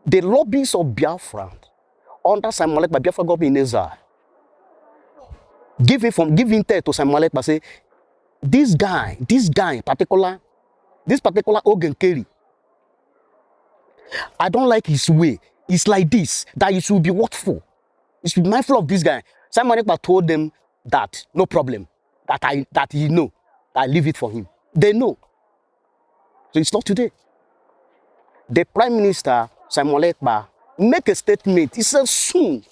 The lobbies of Biafra under Simon Ekpa, Biafra government in Acer, give intel to Simon Ekpa, say, this guy in particular, this particular Nkere, I don't like his way. It's like this, that you should be watchful. You should be mindful of this guy. Simon Ekpa told them that no problem, that he know, I leave it for him. They know. So it's not today. The Prime Minister, Simon Ekpa, make a statement. He says soon,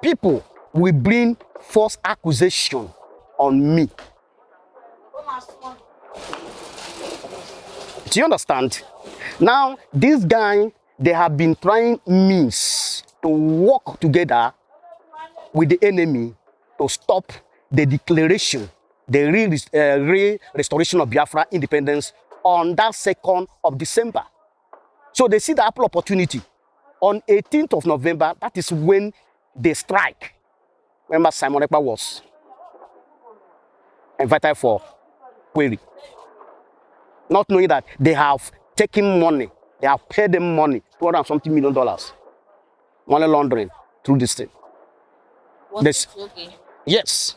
people will bring false accusation on me. Do you understand? Now, this guy, they have been trying means to work together with the enemy to stop the declaration, the real restoration of Biafra independence on that 2nd of December. So they see the ample opportunity. On 18th of November, that is when they strike. Remember, Simon Ekpa was invited for query. Not knowing that they have taken money, they have paid them money, $200 something million, money laundering through this thing. Okay. Yes.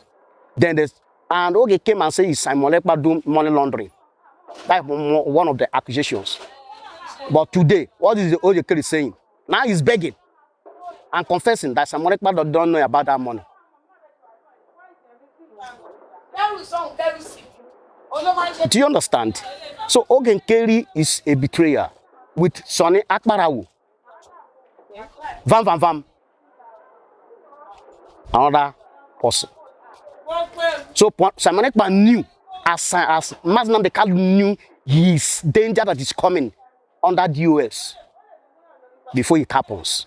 Then there's, and Oge came and said, Simon Ekpa do money laundering. That's one of the accusations. But today, what is the Oge saying? Now he's begging and confessing that Simon Ekpa don't know about that money. Do you understand? So Nkere is a betrayer with Sonny Akbarawu. Vam. Another person. So Simon Ekpa knew, as Maznan the Kalu knew his danger that is coming under the US before it happens.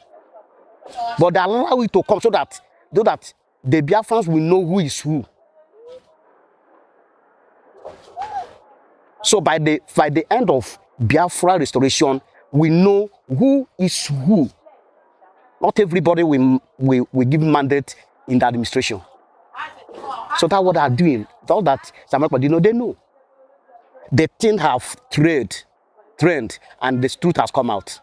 But they allow it to come so that the Biafrans will know who is who. So by the end of Biafra restoration, we know who is who. Not everybody will give mandate in the administration. So that's what they are doing. All that Simon Ekpa, they know. The thing have trained, and the truth has come out.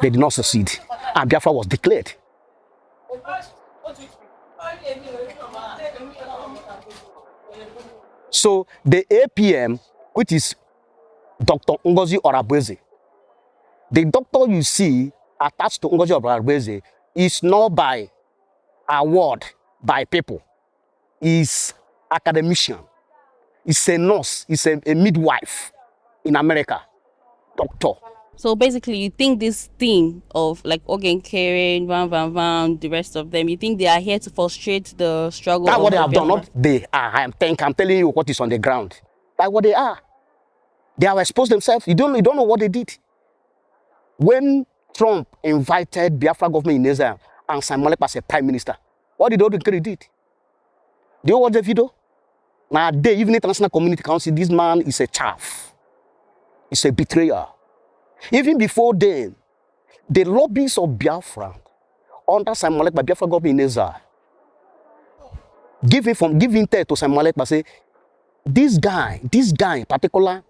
They did not succeed, and Biafra was declared. So the APM, which is Dr. Ngozi Orabweze, the doctor you see attached to Ngozi Orabweze is not by award by people. Is academician. Is a nurse. Is a midwife in America. Doctor. So basically, you think this thing of like Nkere, Van, the rest of them, you think they are here to frustrate the struggle? That's what they have done. Not they are. I'm telling you what is on the ground. That's what they are. They have exposed themselves. You don't know what they did. When Trump invited Biafra government in Acer and Simon Ekpa as a prime minister, what did Nkere did? Do you watch the video? Now, even the international community can see this man is a chaff. He's a betrayer. Even before then, the lobbies of Biafra under Simon Ekpa, Biafra government in Acer, give intel to Simon Ekpa, say, this guy in particular,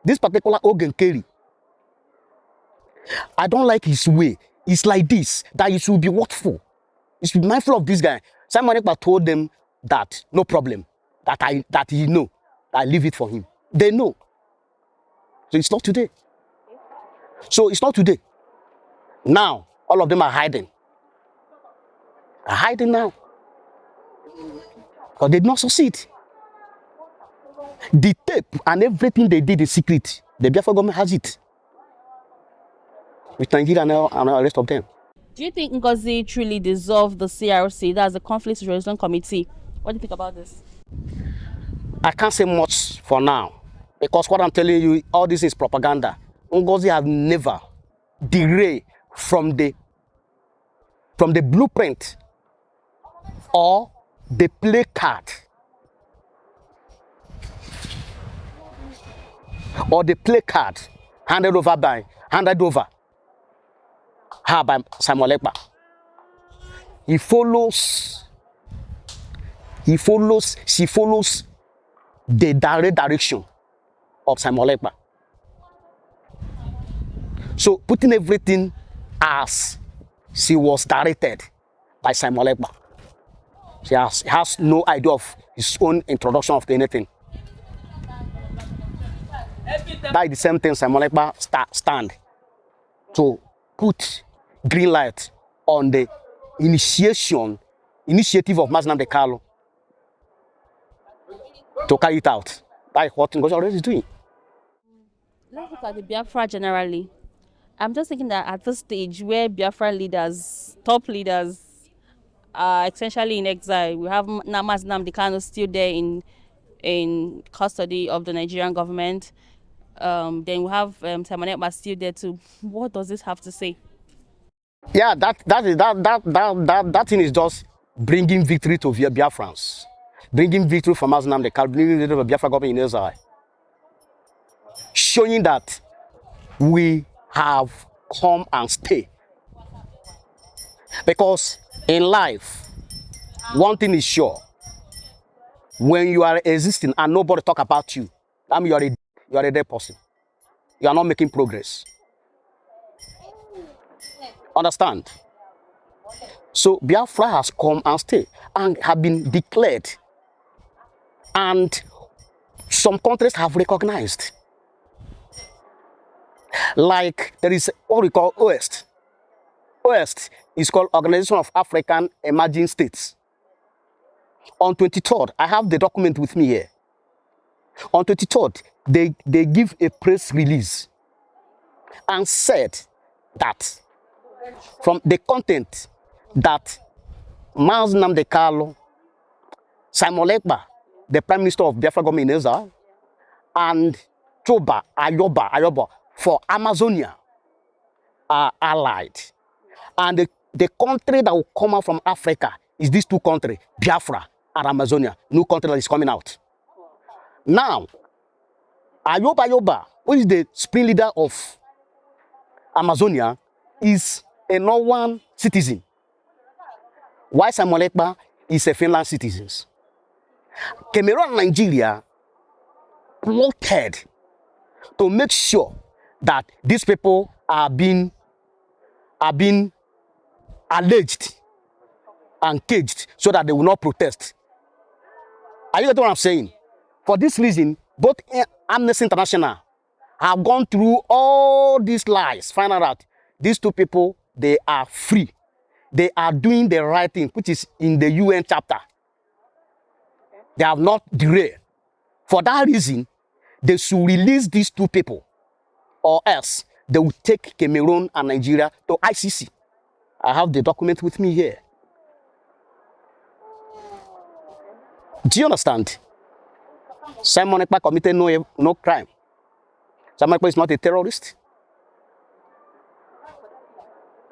this particular Nkere, I don't like his way. It's like this, that you should be watchful. You should be mindful of this guy. Simon Ekpa told them that no problem, that he know, I leave it for him. They know. So it's not today. Now, all of them are hiding. Now. Because they did not succeed. The tape and everything they did is secret. The Biafra government has it. With Nigeria and the rest of them. Do you think Ngozi truly dissolved the CRC, that's the Conflict Resolution Committee? What do you think about this? I can't say much for now. Because what I'm telling you, all this is propaganda. Ngozi have never derailed from the blueprint or the play card handed over her by Simon Ekpa. She follows the direct direction of Simon Ekpa. So putting everything as she was directed by Simon Ekpa. He has no idea of his own introduction of anything. That is the same thing Simon Ekpa stand to put green light on the initiative of Mazi Nnamdi Kanu to carry it out. That is what Ngozi already is doing. Let's look at the Biafra generally. I'm just thinking that at this stage where Biafra leaders, top leaders, are essentially in exile, we have Mazi Nnamdi Kanu still there in custody of the Nigerian government. Then we have Simon Ekpa still there too. What does this have to say? Yeah, that thing is just bringing victory to Biafrans, bringing victory for Mazi Nnamdi Kanu, bringing victory for Biafra government in Acer, showing that we have come and stay. Because in life, one thing is sure: when you are existing and nobody talk about you, that means you are a dead person. You are not making progress. Understand? So Biafra has come and stayed and have been declared, and some countries have recognized. Like there is what we call OEST. OEST is called Organization of African Emerging States. On 23rd, I have the document with me here. On 23rd, they give a press release and said that from the content that Mazi Nnamdi Kanu, Simon Ekpa, the Prime Minister of Biafra government in Acer, and Ayoba for Amazonia are allied. And the country that will come out from Africa is these two countries, Biafra and Amazonia, new country that is coming out. Now, Ayoba, who is the spring leader of Amazonia, is a Norwegian citizen, while Simon Ekpa is a Finland citizen. Cameroon and Nigeria plotted to make sure that these people are being alleged and caged so that they will not protest. Are you getting what I'm saying? For this reason, both Amnesty International have gone through all these lies, find out that these two people, they are free. They are doing the right thing, which is in the UN chapter. They have not derailed. For that reason, they should release these two people, or else they will take Cameroon and Nigeria to ICC. I have the document with me here. Do you understand? Simon Ekpa committed no crime. Simon Ekpa is not a terrorist.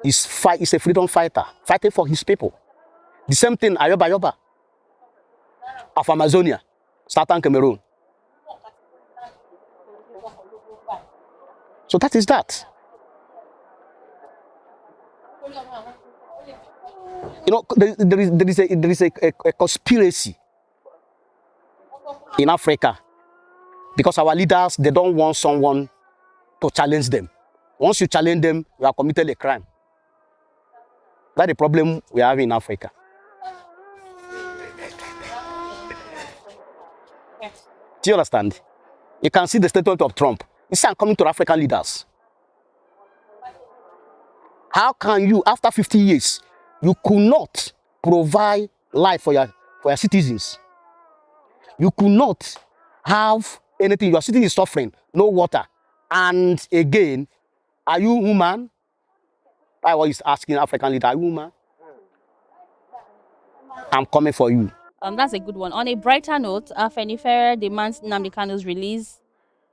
He's a freedom fighter, fighting for his people. The same thing, Ayoba of Amazonia, Southern Cameroon. So that is that. You know, there is a conspiracy in Africa because our leaders, they don't want someone to challenge them. Once you challenge them, you have committed a crime. That's the problem we have in Africa. Do you understand? You can see the statement of Trump. He said, I'm coming to African leaders. How can you, after 50 years, you could not provide life for your citizens? You could not have anything. Your city is suffering, no water. And again, are you human? I was asking African leader, are you human? I'm coming for you. That's a good one. On a brighter note, Nkere demands Nnamdi Kanu's release.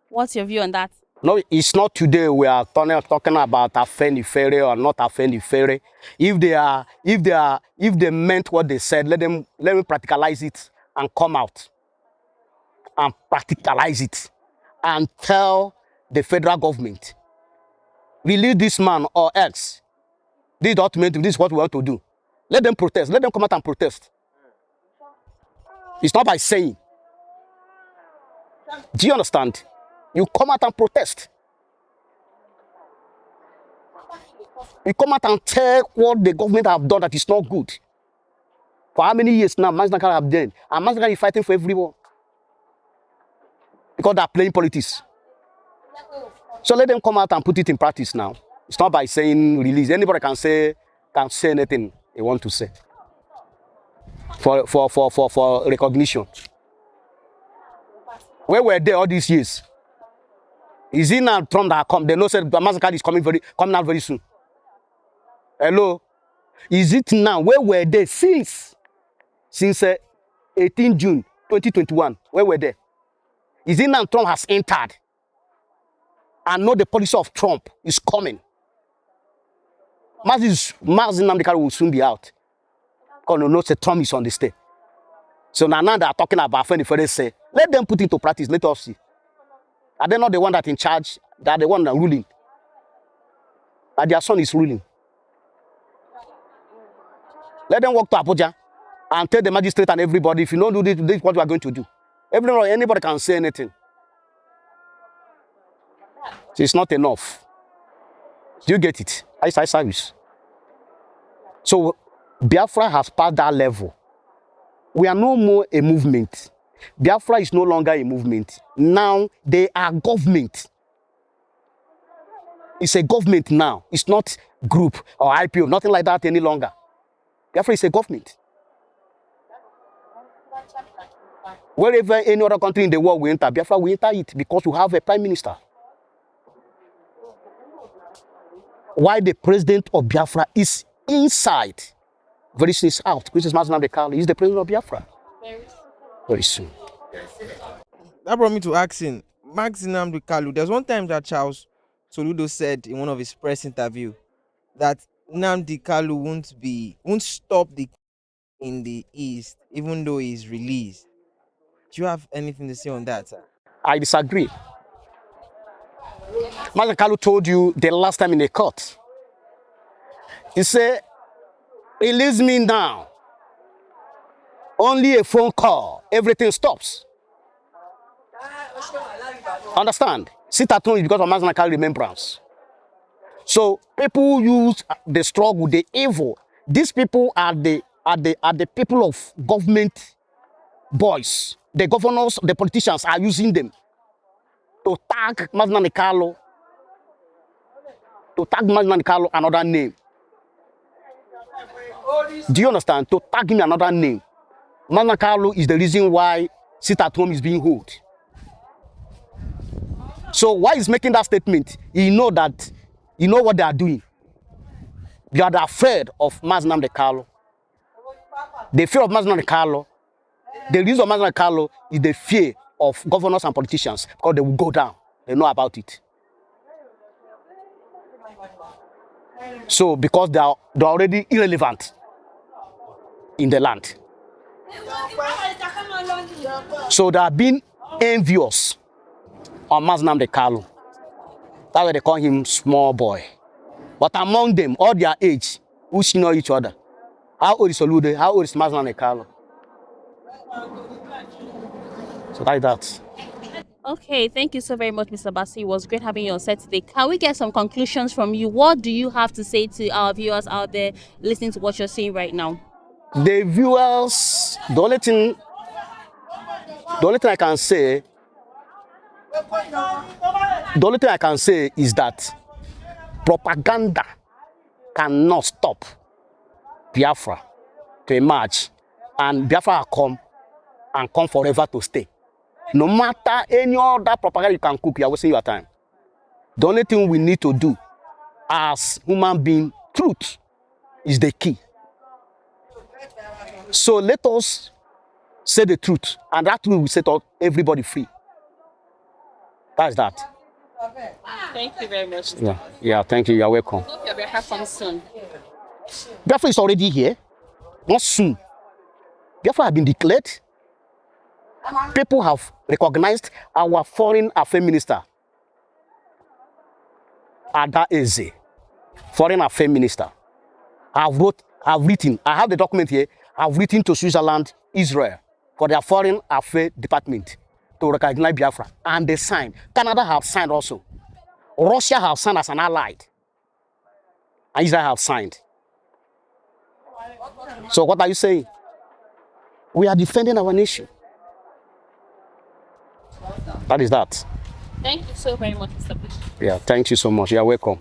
What's your view on that? No, it's not today we are talking about Nkere or not Nkere. If they meant what they said, let me practicalize it and come out and practicalize it and tell the federal government, release this man or else. This document, this is what we want to do. Let them protest. Let them come out and protest. It's not by saying. Do you understand? You come out and protest. You come out and tell what the government have done that is not good. For how many years now, Mazi Nkere have done? And Mazi Nkere is fighting for everyone. Because they are playing politics. So let them come out and put it in practice now. It's not by saying release. Anybody can say anything they want to say. For recognition. Where were they all these years? Is it now Trump that come? They know said Mazi Nkere is coming out very soon. Hello? Is it now? Where were they since 18 June 2021? Where were they? Is it now Trump has entered and know the policy of Trump is coming? Mazi Nnamdi Kanu will soon be out. Because no say Trump is on the stage. So now they are talking about when they say, let them put it to practice, let us see. Are they not the one that in charge? They are the one that ruling. And their son is ruling. Let them walk to Abuja and tell the magistrate and everybody, if you don't do this, this is what we are going to do. Anybody can say anything. So it's not enough. Do you get it? I service. So Biafra has passed that level. We are no more a movement. Biafra is no longer a movement. Now they are government. It's a government now. It's not group or IPO, nothing like that any longer. Biafra is a government. Wherever any other country in the world will enter, Biafra will enter it because we have a prime minister. Why the president of Biafra is inside, very soon is out. Which is Mazi Nnamdi Kanu. He's the president of Biafra. Very soon. That brought me to asking Mazi Nnamdi Kanu. There's one time that Charles Soludo said in one of his press interview that Nnamdi Kanu won't stop the in the East, even though he's released. Do you have anything to say on that, sir? I disagree. Mazi Kanu told you the last time in a court. He said, release me now. Only a phone call, everything stops. Understand? Sit at home because of Mazi Kanu remembrance. So people use the struggle, the evil. These people are the people of government boys. The governors, the politicians are using them to tag Mazi Nnamdi Kanu, another name. Do you understand? To tag him another name. Mazi Nnamdi Kanu is the reason why sit at home is being held. So why he's making that statement? He know what they are doing. You are afraid of Mazi Nnamdi Kanu. The fear of Mazi Nnamdi Kanu. The reason of Mazi Nnamdi Kanu is the fear of governors and politicians because they will go down. They know about it. So because they're already irrelevant in the land. So they are being envious on Mazi Nnamdi Kanu. That's why they call him small boy. But among them, all their age, who know each other. How old is Soludo? How old is Mazi Nnamdi Kanu? So like that. Okay, thank you so very much, Mr. Bassi. It was great having you on set today. Can we get some conclusions from you? What do you have to say to our viewers out there listening to what you're saying right now? The viewers, the only thing I can say is that propaganda cannot stop Biafra to emerge, and Biafra will come forever to stay. No matter any other propaganda you can cook, you are wasting your time. The only thing we need to do as human beings, truth is the key. So let us say the truth, and that will set everybody free. That's that. Thank you very much. Yeah, thank you. You're welcome. Hope your Biafra comes soon. Biafra is already here. Not soon. Biafra has been declared. People have recognized our foreign affairs minister, Acer, foreign affairs minister. I've written, I have the document here, I've written to Switzerland, Israel, for their foreign affairs department to recognize Biafra, and they signed. Canada have signed also. Russia have signed as an allied. And Israel have signed. So what are you saying? We are defending our nation. That is that. Thank you so very much, Mr. Bishop. Yeah, thank you so much. You're welcome.